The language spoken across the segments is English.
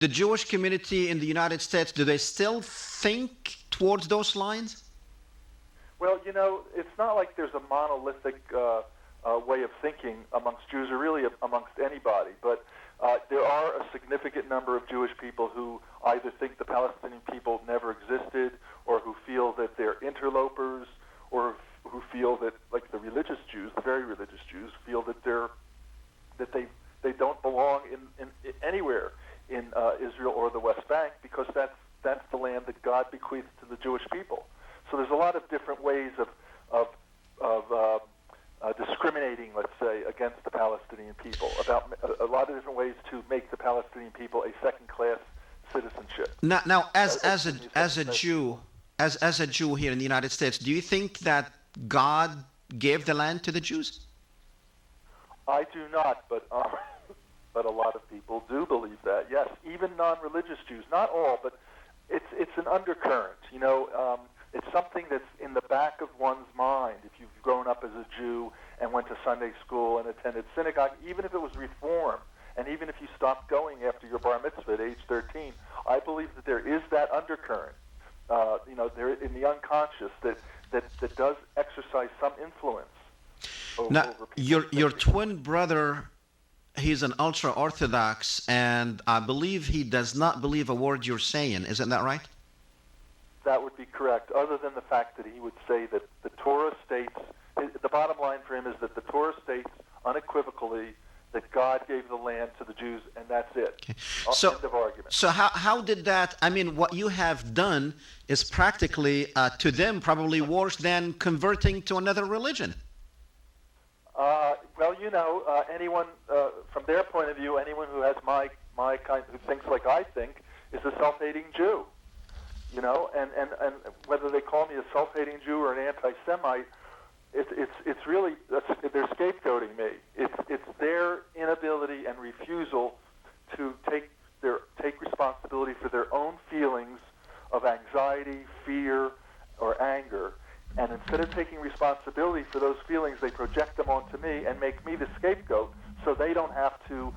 The Jewish community in the United States, do they still think towards those lines? Well, it's not like there's a monolithic way of thinking amongst Jews, or really amongst anybody, but there are a significant number of Jewish people who either think the Palestinian people never existed, or who feel that they're interlopers, or who feel that, like the religious Jews, the very religious Jews, feel that they don't belong in anywhere in Israel or the West Bank, because that's the land that God bequeathed to the Jewish people. So there's a lot of different ways of discriminating, let's say, against the Palestinian people, about a lot of different ways to make the Palestinian people a second-class citizenship. Now, as a Jew here in the United States, do you think that God gave the land to the Jews? I do not, but a lot of people do believe that. Yes, even non-religious Jews, not all, but it's an undercurrent. It's something that's in the back of one's mind. If you've grown up as a Jew and went to Sunday school and attended synagogue, even if it was Reform, and even if you stopped going after your bar mitzvah at age 13, I believe that there is that undercurrent, there in the unconscious that does exercise some influence Now, over people. your twin brother, he's an ultra-Orthodox, and I believe he does not believe a word you're saying. Isn't that right? That would be correct, other than the fact that he would say that the Torah states, the bottom line for him is that the Torah states unequivocally that God gave the land to the Jews, and that's it. Okay. End of argument. So how did that, what you have done is practically, to them, probably worse than converting to another religion. Well, anyone, from their point of view, anyone who has my kind, who thinks like I think, is a self-hating Jew. And whether they call me a self-hating Jew or an anti-Semite, it's really, they're scapegoating me. It's their inability and refusal to take responsibility for their own feelings of anxiety, fear, or anger. And instead of taking responsibility for those feelings, they project them onto me and make me the scapegoat, so they don't have to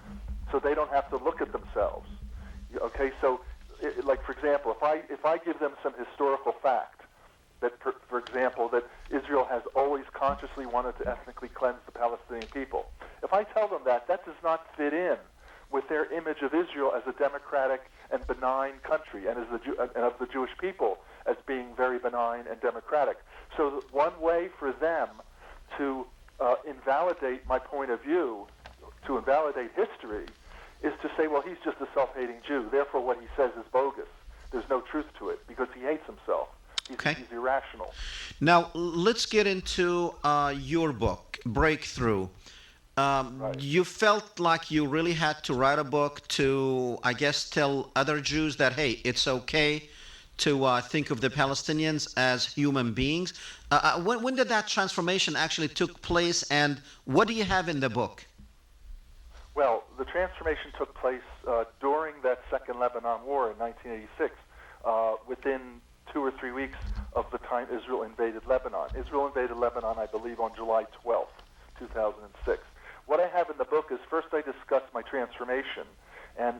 look at themselves. Okay, so like, for example, if I give them some historical fact that, for example, that Israel has always consciously wanted to ethnically cleanse the Palestinian people, if I tell them that does not fit in with their image of Israel as a democratic and benign country, and of the Jewish people as being very benign and democratic. So one way for them to invalidate my point of view, to invalidate history, is to say, well, he's just a self-hating Jew, therefore what he says is bogus. There's no truth to it, because he hates himself. He's irrational. Now, let's get into your book, Breakthrough. Right. You felt like you really had to write a book to, I guess, tell other Jews that, hey, it's okay to think of the Palestinians as human beings. When did that transformation actually took place, and what do you have in the book? Well, the transformation took place during that Second Lebanon War in 1986, within 2 or 3 weeks of the time Israel invaded Lebanon. Israel invaded Lebanon, I believe, on July 12th, 2006. What I have in the book is, first I discuss my transformation, and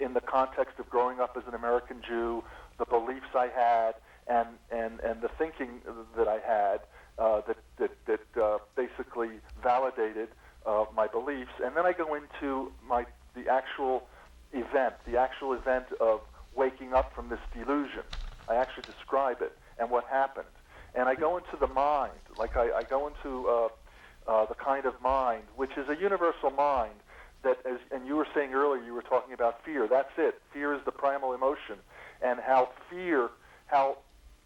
in the context of growing up as an American Jew, the beliefs I had, and the thinking that I had that basically validated my beliefs. And then I go into the actual event of waking up from this delusion. I actually describe it and what happened. And I go into the mind, like I go into the kind of mind, which is a universal mind that, and you were saying earlier, you were talking about fear. That's it. Fear is the primal emotion. And how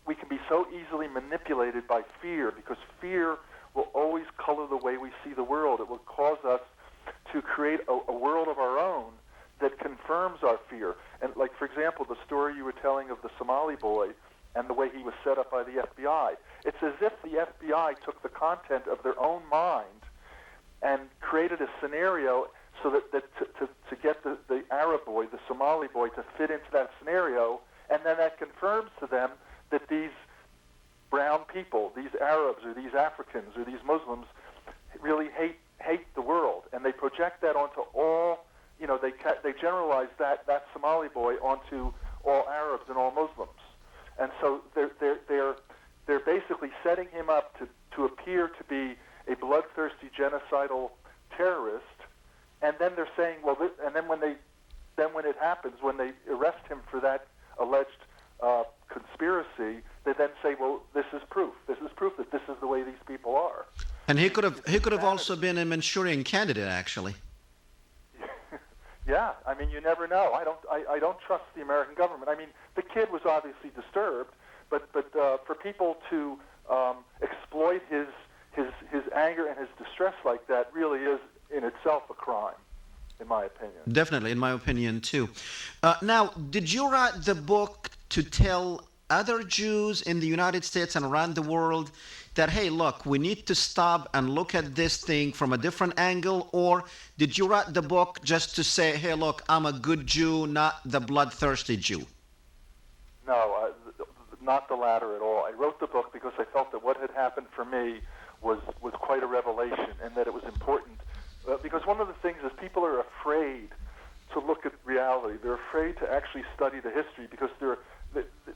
we can be so easily manipulated by fear, because fear will always color the way we see the world. It will cause us to create a world of our own that confirms our fear. And like, for example, the story you were telling of the Somali boy and the way he was set up by the FBI. It's as if the FBI took the content of their own mind and created a scenario so that to get the Arab boy, the Somali boy, to fit into that scenario, and then that confirms to them that these brown people, these Arabs or these Africans or these Muslims, really hate the world, and they project that onto all they generalized that Somali boy onto all Arabs and all Muslims, and so they're basically setting him up to appear to be a bloodthirsty genocidal terrorist, and then they're saying, well, and then when it happens, when they arrest him for that alleged conspiracy, they then say, well, this is proof. This is proof that this is the way these people are. And he could have also been a Manchurian candidate, actually. Yeah, I mean, you never know. I don't trust the American government. I mean, the kid was obviously disturbed, but for people to exploit his anger and his distress like that really is in itself a crime, in my opinion. Definitely, in my opinion, too. Now, did you write the book to tell other Jews in the United States and around the world that, hey, look, we need to stop and look at this thing from a different angle? Or did you write the book just to say, hey, look, I'm a good Jew, not the bloodthirsty Jew? No, not the latter at all. I wrote the book because I felt that what had happened for me was quite a revelation, and that it was important. Because one of the things is people are afraid to look at reality. They're afraid to actually study the history because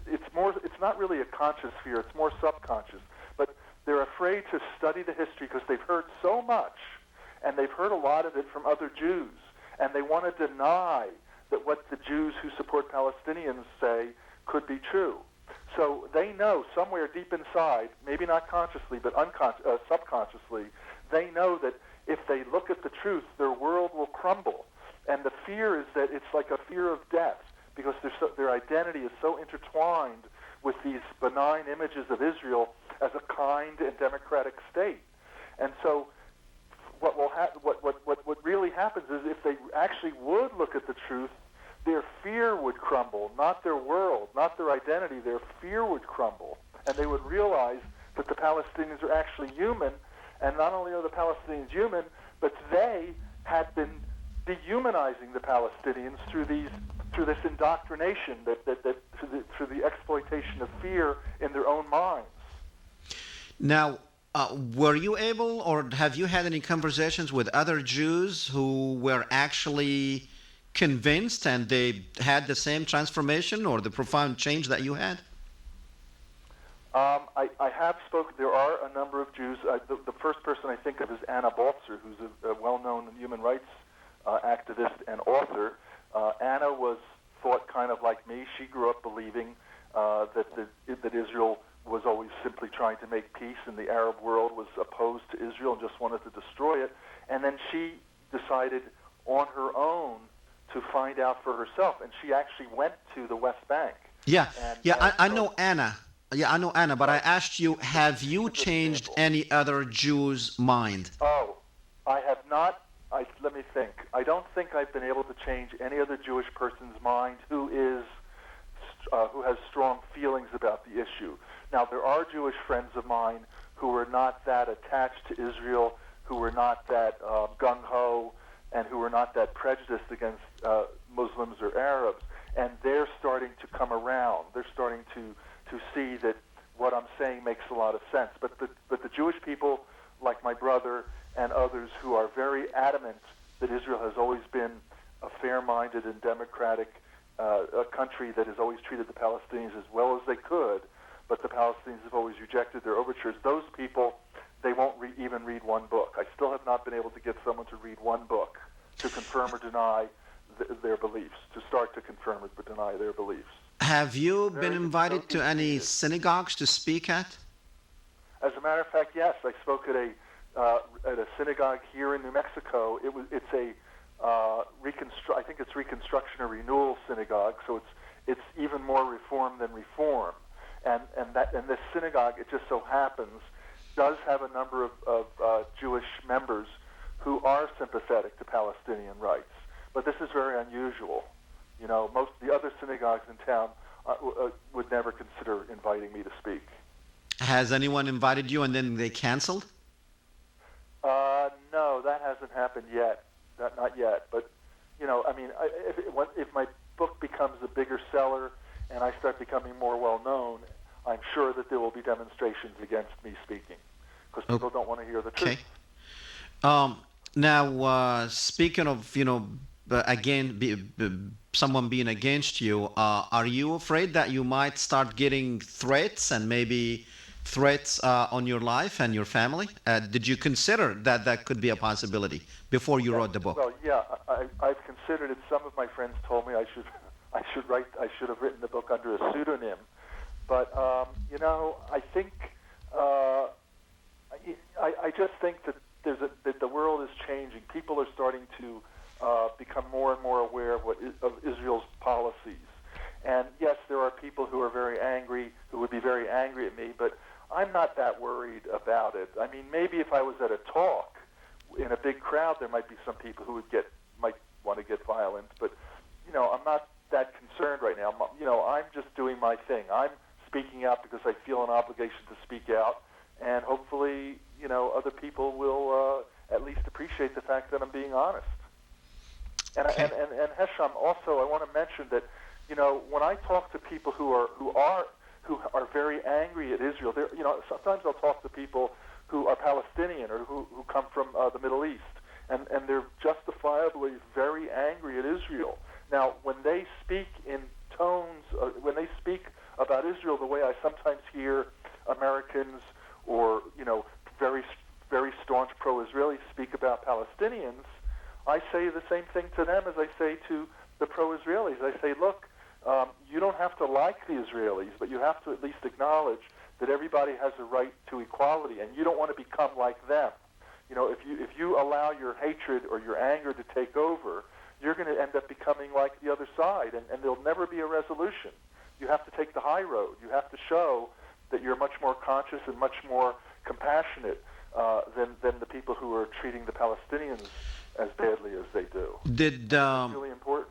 it's not really a conscious fear, it's more subconscious. But they're afraid to study the history because they've heard so much, and they've heard a lot of it from other Jews, and they want to deny that what the Jews who support Palestinians say could be true. So they know somewhere deep inside, maybe not consciously, but subconsciously, they know that if they look at the truth, their world will crumble. And the fear is that it's like a fear of death, because their identity is so intertwined with these benign images of Israel as a kind and democratic state. And so what really happens is if they actually would look at the truth, their fear would crumble, not their world, not their identity. Their fear would crumble, and they would realize that the Palestinians are actually human, and not only are the Palestinians human, but they had been dehumanizing the Palestinians through this indoctrination, through the exploitation of fear in their own minds. Now, were you able, or have you had any conversations with other Jews who were actually convinced and they had the same transformation or the profound change that you had? I have spoken. There are a number of Jews. The first person I think of is Anna Baltzer, who's a well-known human rights activist and author. Anna thought kind of like me. She grew up believing that Israel was always simply trying to make peace, and the Arab world was opposed to Israel and just wanted to destroy it. And then she decided on her own to find out for herself, and she actually went to the West Bank. I know Anna. Yeah, I know Anna, but I asked you, have you changed any other Jew's mind? Oh, I have not. Let me think. I don't think I've been able to change any other Jewish person's mind who has strong feelings about the issue. Now, there are Jewish friends of mine who are not that attached to Israel, who are not that gung-ho, and who are not that prejudiced against Muslims or Arabs, and they're starting to come around. They're starting to see that what I'm saying makes a lot of sense. But the Jewish people, like my brother and others who are very adamant that Israel has always been a fair-minded and democratic a country that has always treated the Palestinians as well as they could, but the Palestinians have always rejected their overtures, those people, they won't even read one book. I still have not been able to get someone to read one book to confirm or deny their beliefs, to start to confirm or deny their beliefs. Have you been invited to any synagogues to speak at? As a matter of fact, yes. I spoke at a synagogue here in New Mexico. It's a I think it's Reconstruction or Renewal Synagogue, so it's even more reform than reform. And this synagogue, it just so happens, does have a number of Jewish members who are sympathetic to Palestinian rights. But this is very unusual. You know, most of the other synagogues in town would never consider inviting me to speak. Has anyone invited you and then they canceled? No, that hasn't happened yet. Not yet. But, you know, I mean, if my book becomes a bigger seller and I start becoming more well-known, I'm sure that there will be demonstrations against me speaking, because people don't want to hear the truth. Okay. Now, speaking of, someone being against you, are you afraid that you might start getting threats and maybe threats on your life and your family? Did you consider that that could be a possibility before you wrote the book? Well, yeah, I've considered it. Some of my friends told me I should have written the book under a pseudonym. But I think I just think that that the world is changing. People are starting to become more and more aware of Israel's policies. And yes, there are people who are very angry, who would be very angry at me, but I'm not that worried about it. I mean, maybe if I was at a talk in a big crowd, there might be some people who might want to get violent, but I'm not that concerned right now. I'm just doing my thing. I'm speaking out because I feel an obligation to speak out, and hopefully, other people will at least appreciate the fact that I'm being honest. And Okay. and Hesham, also, I want to mention that when I talk to people who are very angry at Israel, sometimes I'll talk to people who are Palestinian or who come from the Middle East, and they're justifiably very angry at Israel. Now, when they speak in tones, when they speak about Israel the way I sometimes hear Americans or very very staunch pro-Israelis speak about Palestinians, I say the same thing to them as I say to the pro-Israelis. I say, look, you don't have to like the Israelis, but you have to at least acknowledge that everybody has a right to equality, and you don't want to become like them. If you allow your hatred or your anger to take over, you're going to end up becoming like the other side, and there'll never be a resolution. You have to take the high road. You have to show that you're much more conscious and much more compassionate than the people who are treating the Palestinians as badly as they do. Did It's really important.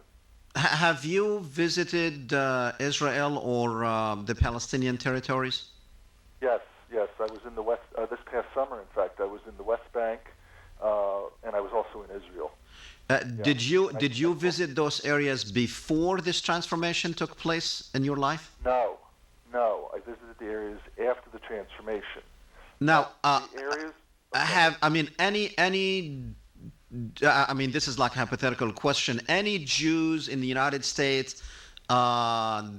have you visited Israel or the Palestinian territories? Yes. I was in the West this past summer. In fact, I was in the West Bank, and I was also in Israel. Did you visit those areas before this transformation took place in your life? No. I visited the areas after the transformation. Now, The areas. This is like a hypothetical question. Any Jews in the United States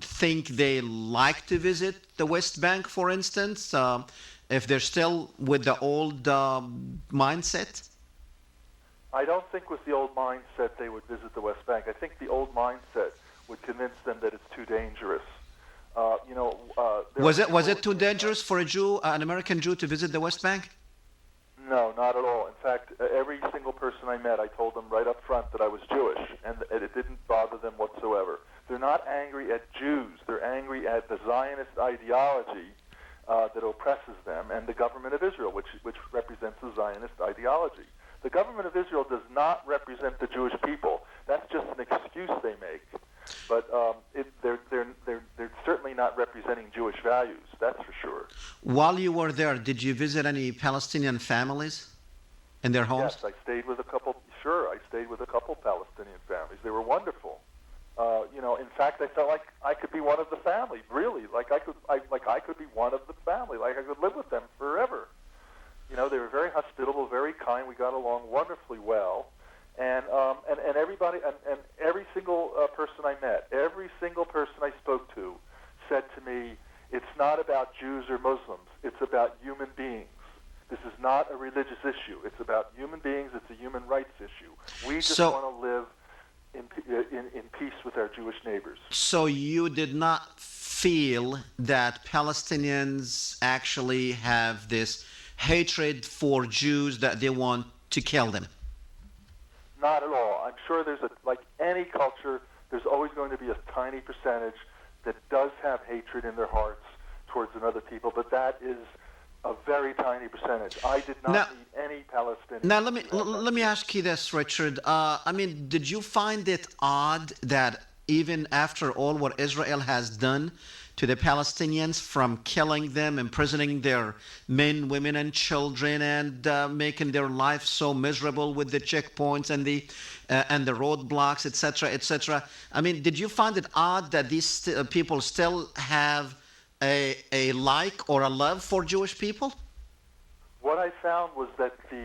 think they like to visit the West Bank, for instance, if they're still with the old mindset? I don't think with the old mindset they would visit the West Bank. I think the old mindset would convince them that it's too dangerous. Was it too dangerous for a Jew, an American Jew, to visit the West Bank? No, not at all. In fact, every single person I met, I told them right up front that I was Jewish, and it didn't bother them whatsoever. They're not angry at Jews. They're angry at the Zionist ideology that oppresses them, and the government of Israel, which represents the Zionist ideology. The government of Israel does not represent the Jewish people. That's just an excuse they make. But they're certainly not representing Jewish values. That's for sure. While you were there, did you visit any Palestinian families in their homes? Yes, I stayed with a couple. Sure, I stayed with a couple Palestinian families. They were wonderful. In fact, I felt like I could be one of the family. Really, like I could be one of the family. Like I could live with them forever. They were very hospitable, very kind. We got along wonderfully well. And everybody and every single person I met, every single person I spoke to said to me, it's not about Jews or Muslims, it's about human beings. This is not a religious issue. It's about human beings. It's a human rights issue. We just want to live in peace with our Jewish neighbors. So you did not feel that Palestinians actually have this hatred for Jews that they want to kill them? Not at all. I'm sure like any culture, there's always going to be a tiny percentage that does have hatred in their hearts towards another people, but that is a very tiny percentage. I did not meet any Palestinians. Now, let me ask you this, Richard. Did you find it odd that even after all what Israel has done to the Palestinians, from killing them, imprisoning their men, women, and children, and making their life so miserable with the checkpoints and the roadblocks, etc., etc.? Did you find it odd that these people still have a like or a love for Jewish people? What I found was that the